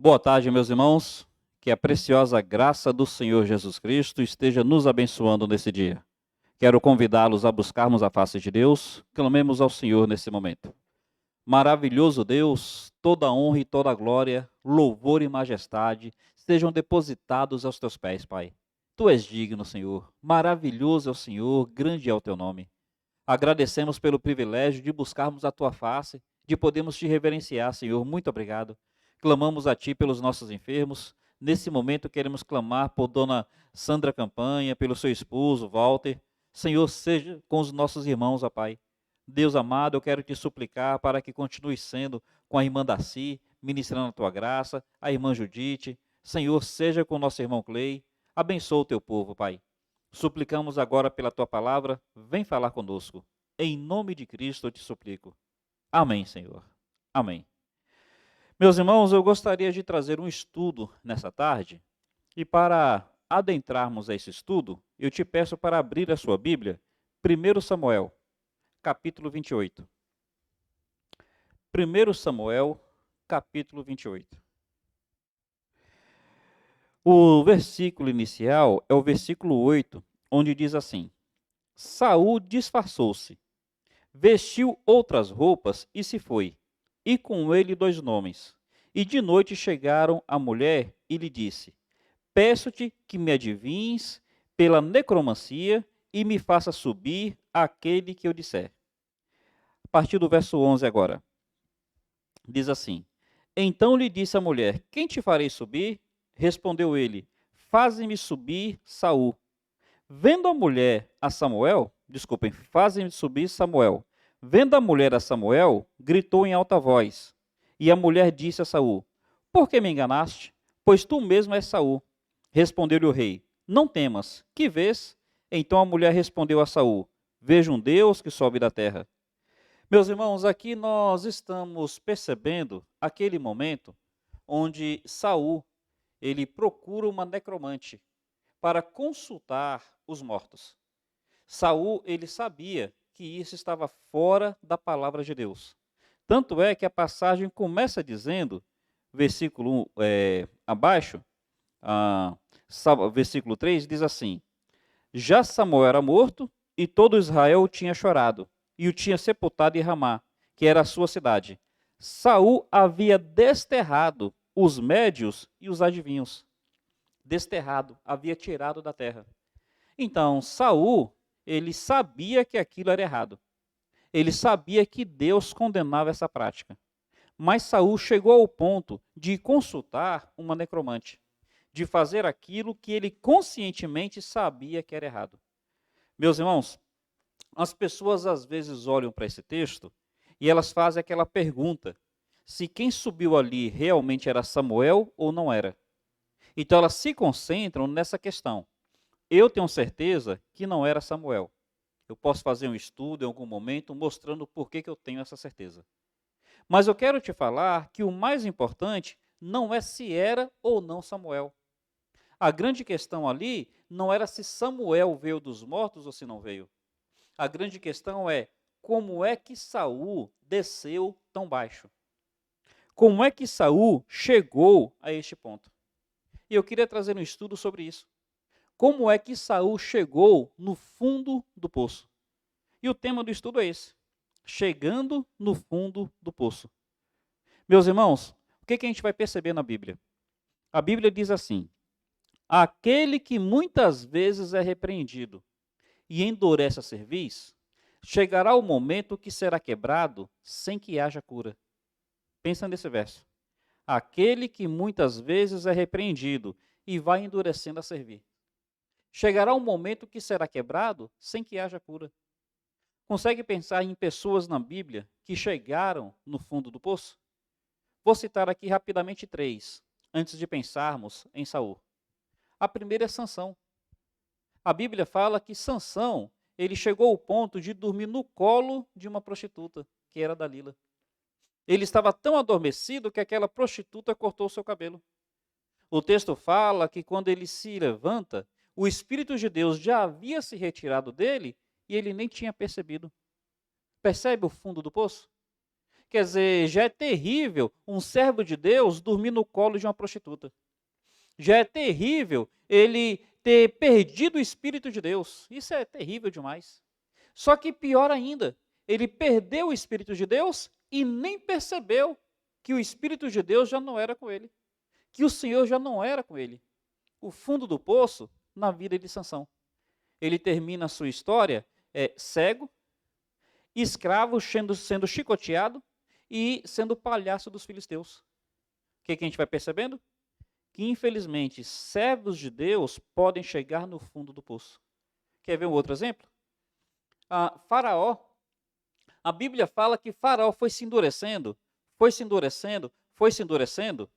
Boa tarde, meus irmãos. Que a preciosa graça do Senhor Jesus Cristo esteja nos abençoando nesse dia. Quero convidá-los a buscarmos a face de Deus. Clamemos ao Senhor nesse momento. Maravilhoso Deus, toda honra e toda glória, louvor e majestade sejam depositados aos teus pés, Pai. Tu és digno, Senhor. Maravilhoso é o Senhor, grande é o teu nome. Agradecemos pelo privilégio de buscarmos a tua face, de podermos te reverenciar, Senhor. Muito obrigado. Clamamos a ti pelos nossos enfermos. Nesse momento queremos clamar por dona Sandra Campanha, pelo seu esposo, Walter. Senhor, seja com os nossos irmãos, ó Pai. Deus amado, eu quero te suplicar para que continue sendo com a irmã Darcy, ministrando a tua graça, a irmã Judite. Senhor, seja com o nosso irmão Clay. Abençoa o teu povo, Pai. Suplicamos agora pela tua palavra, vem falar conosco. Em nome de Cristo eu te suplico. Amém, Senhor. Amém. Meus irmãos, eu gostaria de trazer um estudo nessa tarde, e para adentrarmos a esse estudo, eu te peço para abrir a sua Bíblia, 1 Samuel, capítulo 28. 1 Samuel, capítulo 28. O versículo inicial é o versículo 8, onde diz assim: Saul disfarçou-se, vestiu outras roupas e se foi, e com ele 2 homens. E de noite chegaram a mulher e lhe disse: Peço-te que me adivinhes pela necromancia e me faça subir aquele que eu disser. A partir do verso 11 agora, diz assim: Então lhe disse a mulher: Quem te farei subir? Respondeu ele: Faze-me subir Saul. Vendo a mulher a Samuel, faze-me subir Samuel. Vendo a mulher a Samuel, gritou em alta voz. E a mulher disse a Saul: Por que me enganaste? Pois tu mesmo és Saul. Respondeu-lhe o rei: Não temas. Que vês? Então a mulher respondeu a Saul: Vejo um Deus que sobe da terra. Meus irmãos, aqui nós estamos percebendo aquele momento onde Saul ele procura uma necromante para consultar os mortos. Saul, ele sabia que isso estava fora da palavra de Deus. Tanto é que a passagem começa dizendo, versículo abaixo, versículo 3, diz assim: Já Samuel era morto e todo Israel o tinha chorado e o tinha sepultado em Ramá, que era a sua cidade. Saul havia desterrado os médios e os adivinhos. Desterrado, havia tirado da terra. Então, Saul, ele sabia que aquilo era errado. Ele sabia que Deus condenava essa prática. Mas Saul chegou ao ponto de consultar uma necromante, de fazer aquilo que ele conscientemente sabia que era errado. Meus irmãos, as pessoas às vezes olham para esse texto e elas fazem aquela pergunta: se quem subiu ali realmente era Samuel ou não era. Então elas se concentram nessa questão. Eu tenho certeza que não era Samuel. Eu posso fazer um estudo em algum momento mostrando por que eu tenho essa certeza. Mas eu quero te falar que o mais importante não é se era ou não Samuel. A grande questão ali não era se Samuel veio dos mortos ou se não veio. A grande questão é como é que Saul desceu tão baixo? Como é que Saul chegou a este ponto? E eu queria trazer um estudo sobre isso. Como é que Saul chegou no fundo do poço? E o tema do estudo é esse: chegando no fundo do poço. Meus irmãos, o que a gente vai perceber na Bíblia? A Bíblia diz assim: aquele que muitas vezes é repreendido e endurece a cerviz, chegará o momento que será quebrado sem que haja cura. Pensa nesse verso. Aquele que muitas vezes é repreendido e vai endurecendo a cerviz. Chegará um momento que será quebrado sem que haja cura. Consegue pensar em pessoas na Bíblia que chegaram no fundo do poço? Vou citar aqui rapidamente 3, antes de pensarmos em Saul. A primeira é Sansão. A Bíblia fala que Sansão, ele chegou ao ponto de dormir no colo de uma prostituta, que era Dalila. Ele estava tão adormecido que aquela prostituta cortou o seu cabelo. O texto fala que quando ele se levanta, o Espírito de Deus já havia se retirado dele e ele nem tinha percebido. Percebe o fundo do poço? Quer dizer, já é terrível um servo de Deus dormir no colo de uma prostituta. Já é terrível ele ter perdido o Espírito de Deus. Isso é terrível demais. Só que pior ainda, ele perdeu o Espírito de Deus e nem percebeu que o Espírito de Deus já não era com ele, que o Senhor já não era com ele. O fundo do poço na vida de Sansão. Ele termina a sua história cego, escravo, sendo chicoteado e sendo palhaço dos filisteus. O que a gente vai percebendo? Que, infelizmente, servos de Deus podem chegar no fundo do poço. Quer ver um outro exemplo? Faraó. A Bíblia fala que Faraó foi se endurecendo, foi se endurecendo, foi se endurecendo.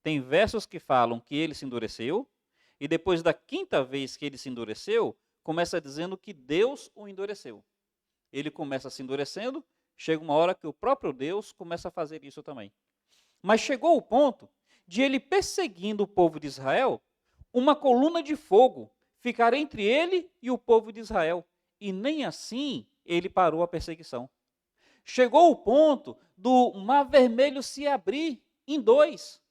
Tem versos que falam que ele se endureceu, e depois da quinta vez que ele se endureceu, começa dizendo que Deus o endureceu. Ele começa se endurecendo, chega uma hora que o próprio Deus começa a fazer isso também. Mas chegou o ponto de ele perseguindo o povo de Israel, uma coluna de fogo ficar entre ele e o povo de Israel. E nem assim ele parou a perseguição. Chegou o ponto do Mar Vermelho se abrir em dois.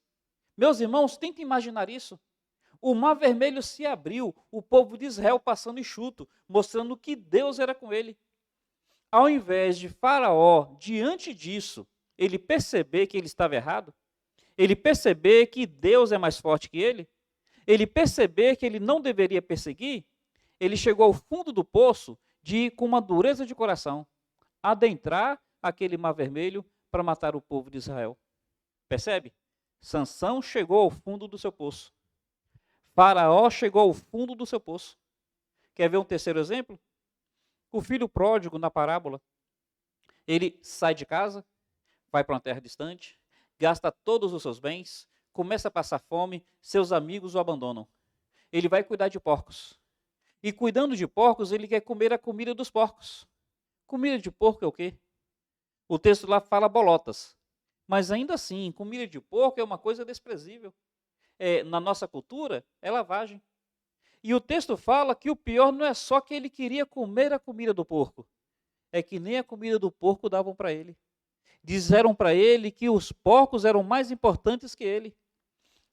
Meus irmãos, tentem imaginar isso. O Mar Vermelho se abriu, o povo de Israel passando enxuto, mostrando que Deus era com ele. Ao invés de Faraó, diante disso, ele perceber que ele estava errado, ele perceber que Deus é mais forte que ele perceber que ele não deveria perseguir, ele chegou ao fundo do poço com uma dureza de coração, adentrar aquele Mar Vermelho para matar o povo de Israel. Percebe? Sansão chegou ao fundo do seu poço. Faraó chegou ao fundo do seu poço. Quer ver um terceiro exemplo? O filho pródigo na parábola. Ele sai de casa, vai para uma terra distante, gasta todos os seus bens, começa a passar fome, seus amigos o abandonam. Ele vai cuidar de porcos. E cuidando de porcos, ele quer comer a comida dos porcos. Comida de porco é o quê? O texto lá fala bolotas. Mas ainda assim, comida de porco é uma coisa desprezível. Na nossa cultura, é lavagem. E o texto fala que o pior não é só que ele queria comer a comida do porco, é que nem a comida do porco davam para ele. Disseram para ele que os porcos eram mais importantes que ele.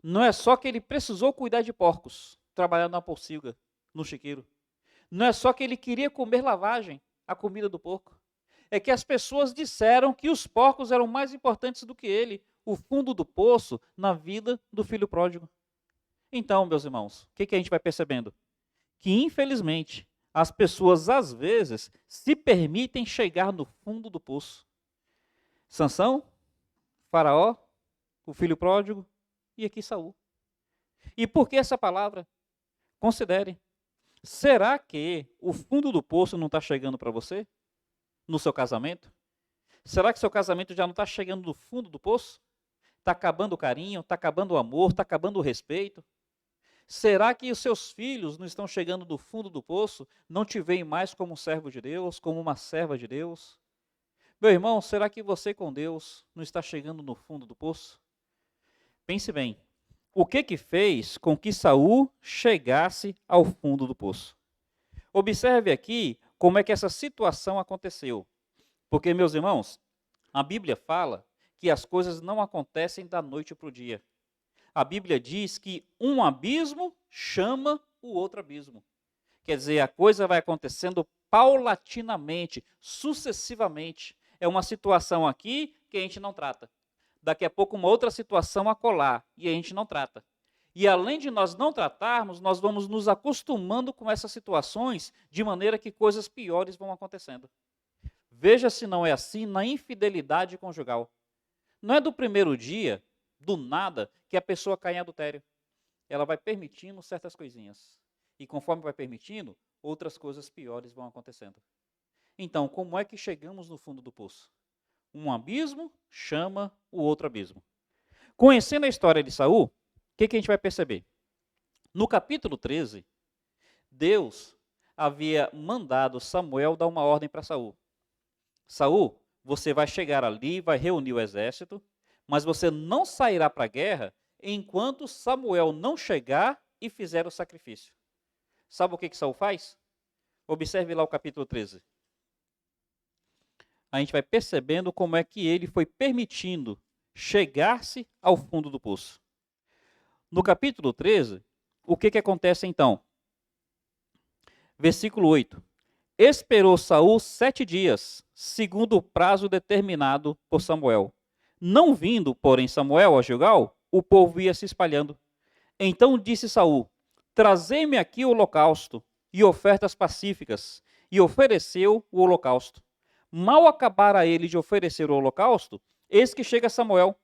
Não é só que ele precisou cuidar de porcos, trabalhar na pocilga, no chiqueiro. Não é só que ele queria comer lavagem, a comida do porco. É que as pessoas disseram que os porcos eram mais importantes do que ele, o fundo do poço na vida do filho pródigo. Então, meus irmãos, o que a gente vai percebendo? Que, infelizmente, as pessoas, às vezes, se permitem chegar no fundo do poço. Sansão, Faraó, o filho pródigo e aqui Saul. E por que essa palavra? Considere. Será que o fundo do poço não está chegando para você? No seu casamento? Será que seu casamento já não está chegando no fundo do poço? Está acabando o carinho, está acabando o amor, está acabando o respeito? Será que os seus filhos não estão chegando do fundo do poço, não te veem mais como um servo de Deus, como uma serva de Deus? Meu irmão, será que você com Deus não está chegando no fundo do poço? Pense bem, o que fez com que Saul chegasse ao fundo do poço? Observe aqui como é que essa situação aconteceu. Porque, meus irmãos, a Bíblia fala que as coisas não acontecem da noite para o dia. A Bíblia diz que um abismo chama o outro abismo. Quer dizer, a coisa vai acontecendo paulatinamente, sucessivamente. É uma situação aqui que a gente não trata. Daqui a pouco uma outra situação acolá e a gente não trata. E além de nós não tratarmos, nós vamos nos acostumando com essas situações de maneira que coisas piores vão acontecendo. Veja se não é assim na infidelidade conjugal. Não é do primeiro dia, do nada, que a pessoa cai em adultério. Ela vai permitindo certas coisinhas. E conforme vai permitindo, outras coisas piores vão acontecendo. Então, como é que chegamos no fundo do poço? Um abismo chama o outro abismo. Conhecendo a história de Saul, o que a gente vai perceber? No capítulo 13, Deus havia mandado Samuel dar uma ordem para Saul. Saul, você vai chegar ali, vai reunir o exército, mas você não sairá para a guerra enquanto Samuel não chegar e fizer o sacrifício. Sabe o que Saul faz? Observe lá o capítulo 13. a gente vai percebendo como é que ele foi permitindo chegar-se ao fundo do poço. No capítulo 13, o que acontece então? Versículo 8. Esperou Saul 7 dias, segundo o prazo determinado por Samuel. Não vindo, porém, Samuel a Gilgal, o povo ia se espalhando. Então disse Saul: trazei-me aqui o holocausto e ofertas pacíficas. E ofereceu o holocausto. Mal acabara ele de oferecer o holocausto, eis que chega Samuel.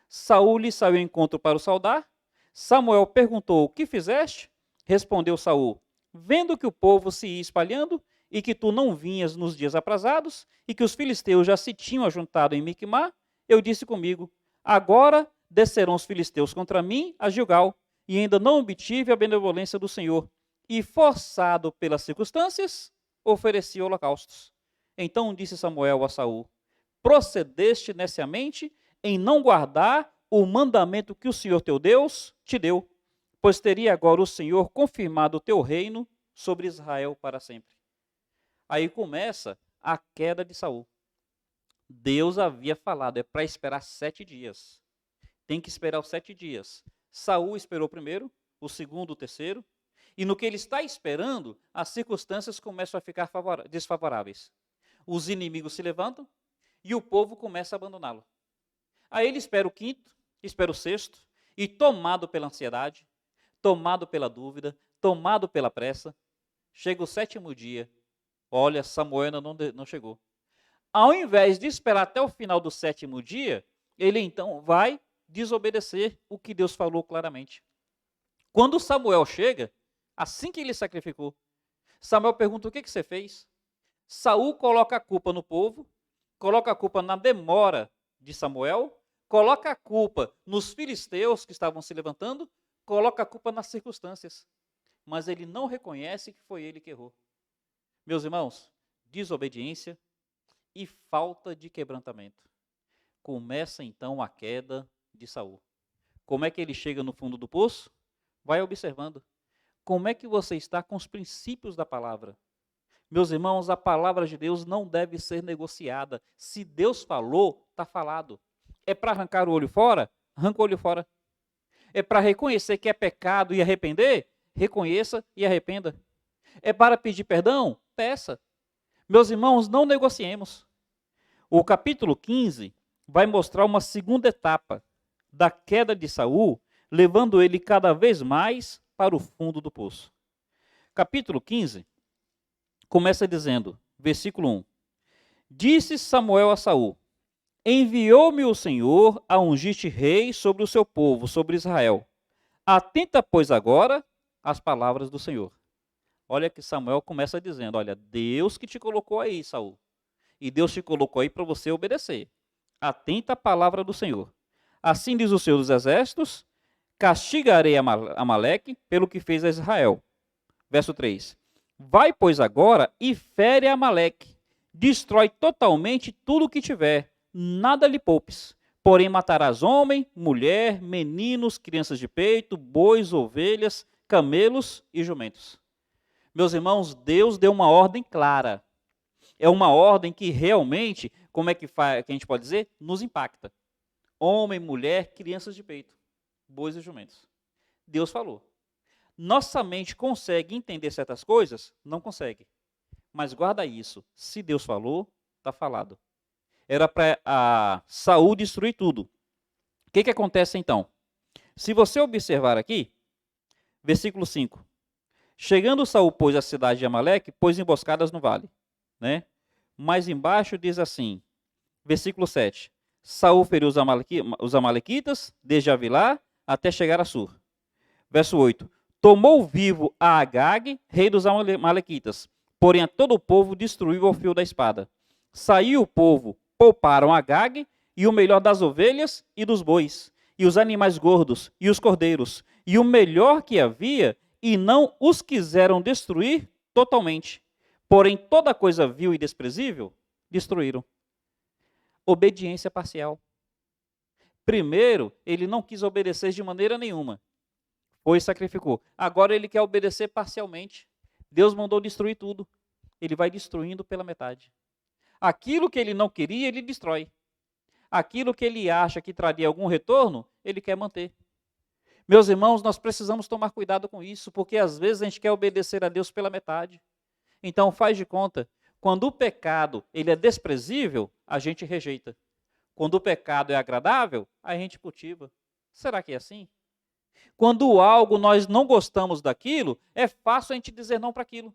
Saul lhe saiu ao encontro para o saudar. Samuel perguntou: o que fizeste? Respondeu Saul: vendo que o povo se ia espalhando, e que tu não vinhas nos dias aprazados, e que os filisteus já se tinham ajuntado em Micmá, eu disse comigo: agora descerão os filisteus contra mim a Gilgal, e ainda não obtive a benevolência do Senhor. E forçado pelas circunstâncias, ofereci holocaustos. Então disse Samuel a Saul: procedeste neciamente em não guardar o mandamento que o Senhor teu Deus te deu, pois teria agora o Senhor confirmado o teu reino sobre Israel para sempre. Aí começa a queda de Saul. Deus havia falado, é para esperar 7 dias. Tem que esperar os 7 dias. Saul esperou o primeiro, o segundo, o terceiro, e no que ele está esperando, as circunstâncias começam a ficar desfavoráveis. Os inimigos se levantam e o povo começa a abandoná-lo. Aí ele espera o quinto, espera o sexto, e tomado pela ansiedade, tomado pela dúvida, tomado pela pressa, chega o 7º dia. Olha, Samuel ainda não chegou. Ao invés de esperar até o final do 7º dia, ele então vai desobedecer o que Deus falou claramente. Quando Samuel chega, assim que ele sacrificou, Samuel pergunta: o que você fez? Saul coloca a culpa no povo, coloca a culpa na demora de Samuel, coloca a culpa nos filisteus que estavam se levantando, coloca a culpa nas circunstâncias. Mas ele não reconhece que foi ele que errou. Meus irmãos, desobediência e falta de quebrantamento. Começa então a queda de Saul. Como é que ele chega no fundo do poço? Vai observando. Como é que você está com os princípios da palavra? Meus irmãos, a palavra de Deus não deve ser negociada. Se Deus falou, está falado. É para arrancar o olho fora? Arranca o olho fora. É para reconhecer que é pecado e arrepender? Reconheça e arrependa. É para pedir perdão? Peça. Meus irmãos, não negociemos. O capítulo 15 vai mostrar uma segunda etapa da queda de Saul, levando ele cada vez mais para o fundo do poço. Capítulo 15 começa dizendo, versículo 1: disse Samuel a Saul: enviou-me o Senhor a ungir-te rei sobre o seu povo, sobre Israel. Atenta, pois, agora às palavras do Senhor. Olha que Samuel começa dizendo: olha, Deus que te colocou aí, Saul. E Deus te colocou aí para você obedecer. Atenta à palavra do Senhor. Assim diz o Senhor dos Exércitos: castigarei Amaleque pelo que fez a Israel. Verso 3. Vai, pois, agora e fere Amaleque. Destrói totalmente tudo o que tiver. Nada lhe poupes. Porém matarás homem, mulher, meninos, crianças de peito, bois, ovelhas, camelos e jumentos. Meus irmãos, Deus deu uma ordem clara. É uma ordem que realmente, como é que a gente pode dizer? Nos impacta. Homem, mulher, crianças de peito, bois e jumentos. Deus falou. Nossa mente consegue entender certas coisas? Não consegue. Mas guarda isso. Se Deus falou, está falado. Era para Saul destruir tudo. O que acontece então? Se você observar aqui, versículo 5. Chegando Saul, pois, à cidade de Amaleque, pôs emboscadas no vale. Né? Mais embaixo diz assim, versículo 7. Saul feriu os amalequitas, desde Avilá até chegar a Sur. Verso 8. Tomou vivo a Agag, rei dos amalequitas, porém a todo o povo destruiu ao fio da espada. Saiu o povo, pouparam Agag e o melhor das ovelhas e dos bois, e os animais gordos e os cordeiros, e o melhor que havia, e não os quiseram destruir totalmente. Porém, toda coisa vil e desprezível, destruíram. Obediência parcial. Primeiro, ele não quis obedecer de maneira nenhuma. Foi e sacrificou. Agora ele quer obedecer parcialmente. Deus mandou destruir tudo. Ele vai destruindo pela metade. Aquilo que ele não queria, ele destrói. Aquilo que ele acha que traria algum retorno, ele quer manter. Meus irmãos, nós precisamos tomar cuidado com isso, porque às vezes a gente quer obedecer a Deus pela metade. Então faz de conta, quando o pecado ele é desprezível, a gente rejeita. Quando o pecado é agradável, a gente cultiva. Será que é assim? Quando algo nós não gostamos daquilo, é fácil a gente dizer não para aquilo.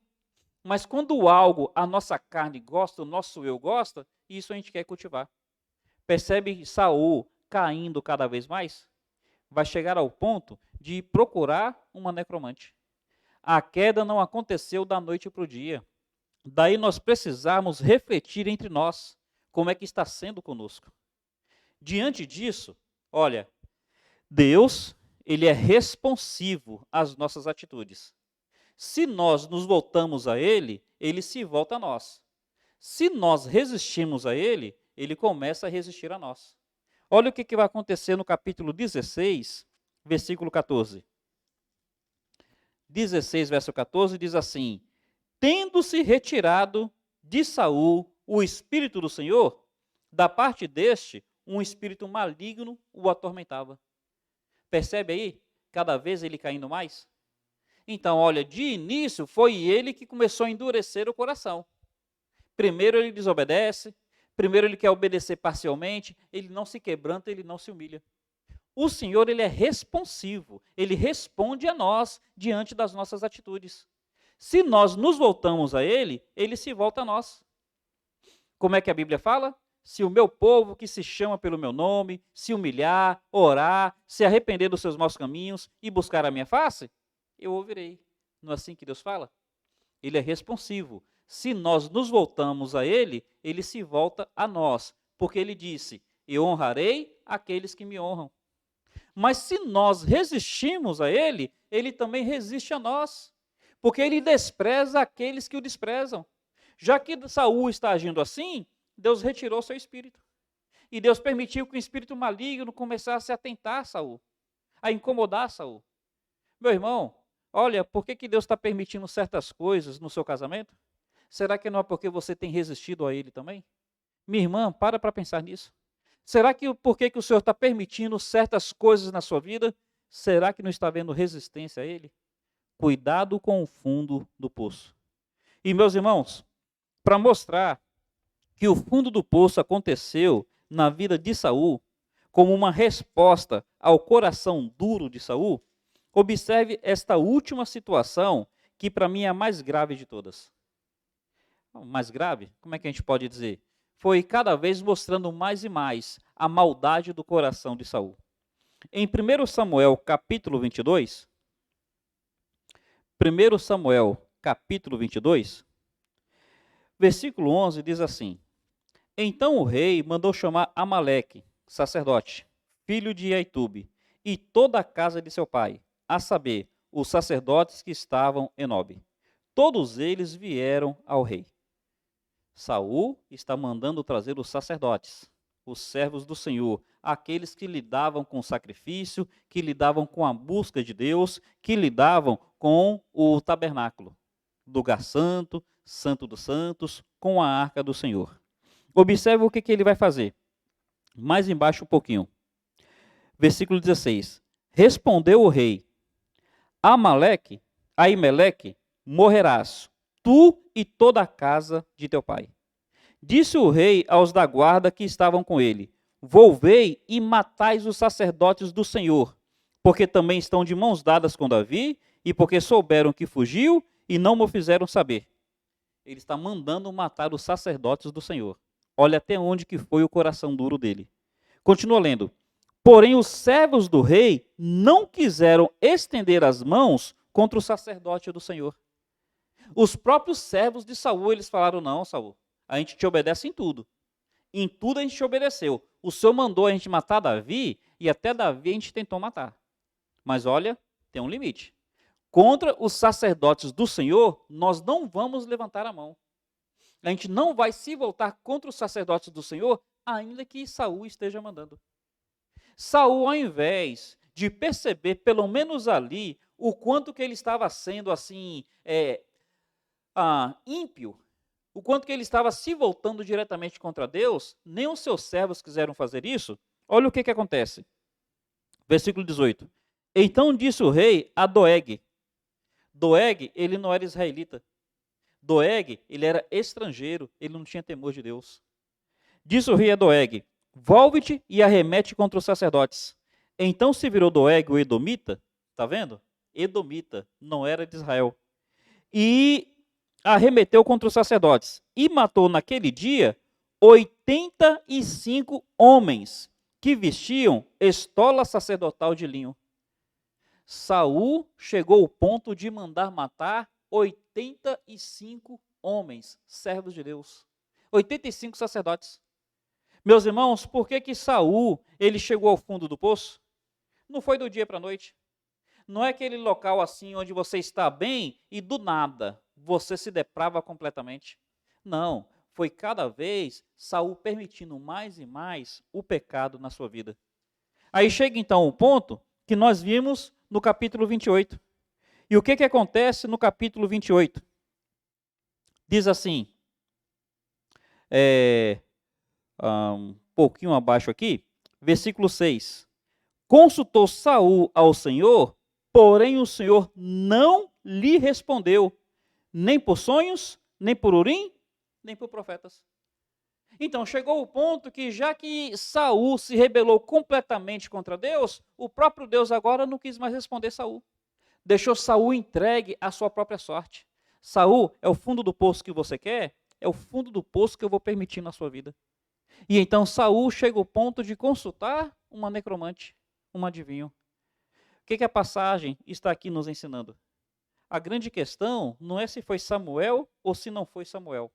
Mas quando algo a nossa carne gosta, o nosso eu gosta, isso a gente quer cultivar. Percebe Saul caindo cada vez mais? Vai chegar ao ponto de procurar uma necromante. A queda não aconteceu da noite para o dia. Daí nós precisamos refletir entre nós como é que está sendo conosco. Diante disso, olha, Deus, ele é responsivo às nossas atitudes. Se nós nos voltamos a ele, ele se volta a nós. Se nós resistimos a ele, ele começa a resistir a nós. Olha o que vai acontecer no capítulo 16, versículo 14. 16, verso 14, diz assim: tendo-se retirado de Saul o espírito do Senhor, da parte deste, um espírito maligno o atormentava. Percebe aí? Cada vez ele caindo mais? Então, olha, de início foi ele que começou a endurecer o coração. Primeiro ele desobedece, primeiro ele quer obedecer parcialmente, ele não se quebranta, ele não se humilha. O Senhor, ele é responsivo, ele responde a nós diante das nossas atitudes. Se nós nos voltamos a ele, ele se volta a nós. Como é que a Bíblia fala? Se o meu povo, que se chama pelo meu nome, se humilhar, orar, se arrepender dos seus maus caminhos e buscar a minha face, eu ouvirei. Não é assim que Deus fala? Ele é responsivo. Se nós nos voltamos a ele, ele se volta a nós. Porque ele disse, eu honrarei aqueles que me honram. Mas se nós resistimos a ele, ele também resiste a nós. Porque ele despreza aqueles que o desprezam. Já que Saul está agindo assim, Deus retirou seu espírito. E Deus permitiu que o espírito maligno começasse a tentar Saul, a incomodar Saul. Meu irmão, olha, por que Deus está permitindo certas coisas no seu casamento? Será que não é porque você tem resistido a ele também? Minha irmã, para pensar nisso. Será que por que o Senhor está permitindo certas coisas na sua vida? Será que não está havendo resistência a ele? Cuidado com o fundo do poço. E meus irmãos, para mostrar que o fundo do poço aconteceu na vida de Saul, como uma resposta ao coração duro de Saul, observe esta última situação, que para mim é a mais grave de todas. Mais grave? Como é que a gente pode dizer? Foi cada vez mostrando mais e mais a maldade do coração de Saul. Em 1 Samuel, capítulo 22, 1 Samuel, capítulo 22, versículo 11, diz assim: então o rei mandou chamar Amaleque, sacerdote, filho de Aitube, e toda a casa de seu pai, a saber, os sacerdotes que estavam em Nob. Todos eles vieram ao rei. Saul está mandando trazer os sacerdotes, os servos do Senhor, aqueles que lidavam com o sacrifício, que lidavam com a busca de Deus, que lidavam com o tabernáculo, lugar santo, santo dos santos, com a arca do Senhor. Observe o que ele vai fazer. Mais embaixo um pouquinho. Versículo 16. Respondeu o rei: Aimeleque, morrerás, tu e toda a casa de teu pai. Disse o rei aos da guarda que estavam com ele: volvei e matais os sacerdotes do Senhor, porque também estão de mãos dadas com Davi, e porque souberam que fugiu e não me fizeram saber. Ele está mandando matar os sacerdotes do Senhor. Olha até onde que foi o coração duro dele. Continua lendo. Porém, os servos do rei não quiseram estender as mãos contra o sacerdote do Senhor. Os próprios servos de Saul, eles falaram: não, Saul, a gente te obedece em tudo. Em tudo a gente te obedeceu. O Senhor mandou a gente matar Davi, e até Davi a gente tentou matar. Mas olha, tem um limite. Contra os sacerdotes do Senhor, nós não vamos levantar a mão. A gente não vai se voltar contra os sacerdotes do Senhor, ainda que Saul esteja mandando. Saul, ao invés de perceber, pelo menos ali, o quanto que ele estava sendo assim, ímpio, o quanto que ele estava se voltando diretamente contra Deus, nem os seus servos quiseram fazer isso. Olha o que acontece. Versículo 18. Então disse o rei a Doeg. Doeg, ele não era israelita. Doeg, ele era estrangeiro, ele não tinha temor de Deus. Disse o rei a Doeg: volve-te e arremete contra os sacerdotes. Então se virou Doeg o edomita, está vendo? Edomita, não era de Israel. E arremeteu contra os sacerdotes. E matou naquele dia 85 homens que vestiam estola sacerdotal de linho. Saul chegou ao ponto de mandar matar 85 homens, servos de Deus. 85 sacerdotes. Meus irmãos, por que Saul ele chegou ao fundo do poço? Não foi do dia para a noite. Não é aquele local assim onde você está bem e do nada você se deprava completamente. Não, foi cada vez Saul permitindo mais e mais o pecado na sua vida. Aí chega então o ponto que nós vimos no capítulo 28. E o que acontece no capítulo 28? Diz assim, um pouquinho abaixo aqui, versículo 6. Consultou Saul ao Senhor, porém o Senhor não lhe respondeu, nem por sonhos, nem por Urim, nem por profetas. Então chegou o ponto que já que Saul se rebelou completamente contra Deus, o próprio Deus agora não quis mais responder Saul. Deixou Saul entregue à sua própria sorte. Saul, é o fundo do poço que você quer? É o fundo do poço que eu vou permitir na sua vida. E então Saul chega ao ponto de consultar uma necromante, um adivinho. O que a passagem está aqui nos ensinando? A grande questão não é se foi Samuel ou se não foi Samuel.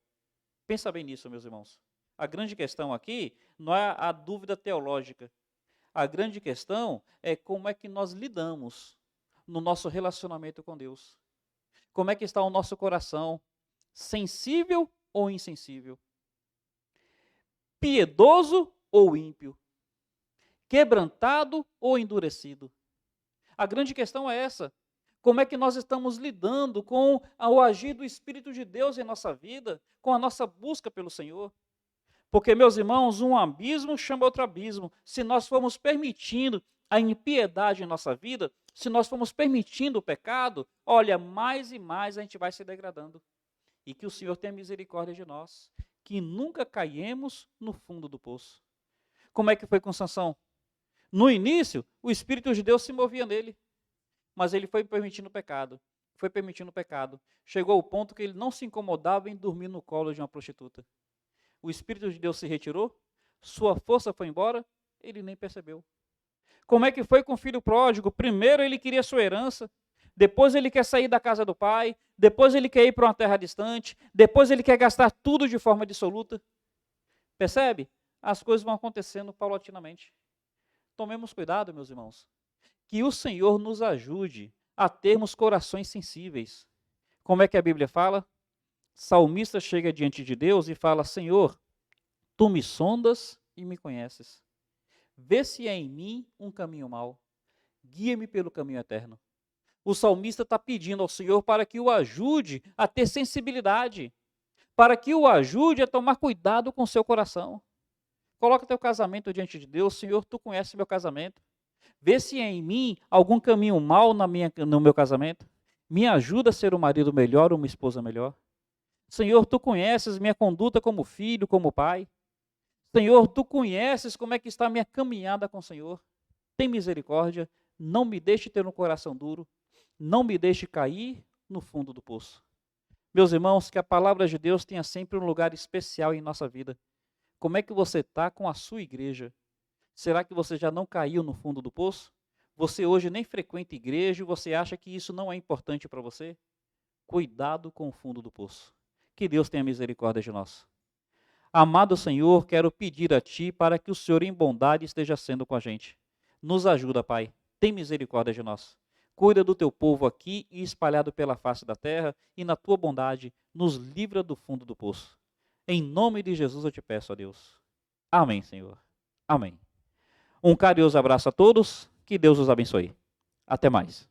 Pensa bem nisso, meus irmãos. A grande questão aqui não é a dúvida teológica. A grande questão é como é que nós lidamos no nosso relacionamento com Deus. Como é que está o nosso coração? Sensível ou insensível? Piedoso ou ímpio? Quebrantado ou endurecido? A grande questão é essa. Como é que nós estamos lidando com o agir do Espírito de Deus em nossa vida, com a nossa busca pelo Senhor? Porque, meus irmãos, um abismo chama outro abismo. Se nós formos permitindo a impiedade em nossa vida, se nós formos permitindo o pecado, olha, mais e mais a gente vai se degradando. E que o Senhor tenha misericórdia de nós, que nunca caiemos no fundo do poço. Como é que foi com Sansão? No início, o Espírito de Deus se movia nele, mas ele foi permitindo o pecado, Chegou ao ponto que ele não se incomodava em dormir no colo de uma prostituta. O Espírito de Deus se retirou, sua força foi embora, ele nem percebeu. Como é que foi com o filho pródigo? Primeiro ele queria sua herança, depois ele quer sair da casa do pai, depois ele quer ir para uma terra distante, depois ele quer gastar tudo de forma dissoluta. Percebe? As coisas vão acontecendo paulatinamente. Tomemos cuidado, meus irmãos, que o Senhor nos ajude a termos corações sensíveis. Como é que a Bíblia fala? Salmista chega diante de Deus e fala: Senhor, tu me sondas e me conheces. Vê se é em mim um caminho mau. Guia-me pelo caminho eterno. O salmista está pedindo ao Senhor para que o ajude a ter sensibilidade, para que o ajude a tomar cuidado com o seu coração. Coloca teu casamento diante de Deus. Senhor, tu conheces meu casamento. Vê se é em mim algum caminho mau no meu casamento. Me ajuda a ser um marido melhor, uma esposa melhor. Senhor, tu conheces minha conduta como filho, como pai. Senhor, tu conheces como é que está a minha caminhada com o Senhor. Tem misericórdia, não me deixe ter um coração duro, não me deixe cair no fundo do poço. Meus irmãos, que a palavra de Deus tenha sempre um lugar especial em nossa vida. Como é que você está com a sua igreja? Será que você já não caiu no fundo do poço? Você hoje nem frequenta igreja e você acha que isso não é importante para você? Cuidado com o fundo do poço. Que Deus tenha misericórdia de nós. Amado Senhor, quero pedir a Ti para que o Senhor em bondade esteja sendo com a gente. Nos ajuda, Pai. Tem misericórdia de nós. Cuida do Teu povo aqui e espalhado pela face da terra e na Tua bondade nos livra do fundo do poço. Em nome de Jesus eu te peço, ó Deus. Amém, Senhor. Amém. Um carinhoso abraço a todos. Que Deus os abençoe. Até mais.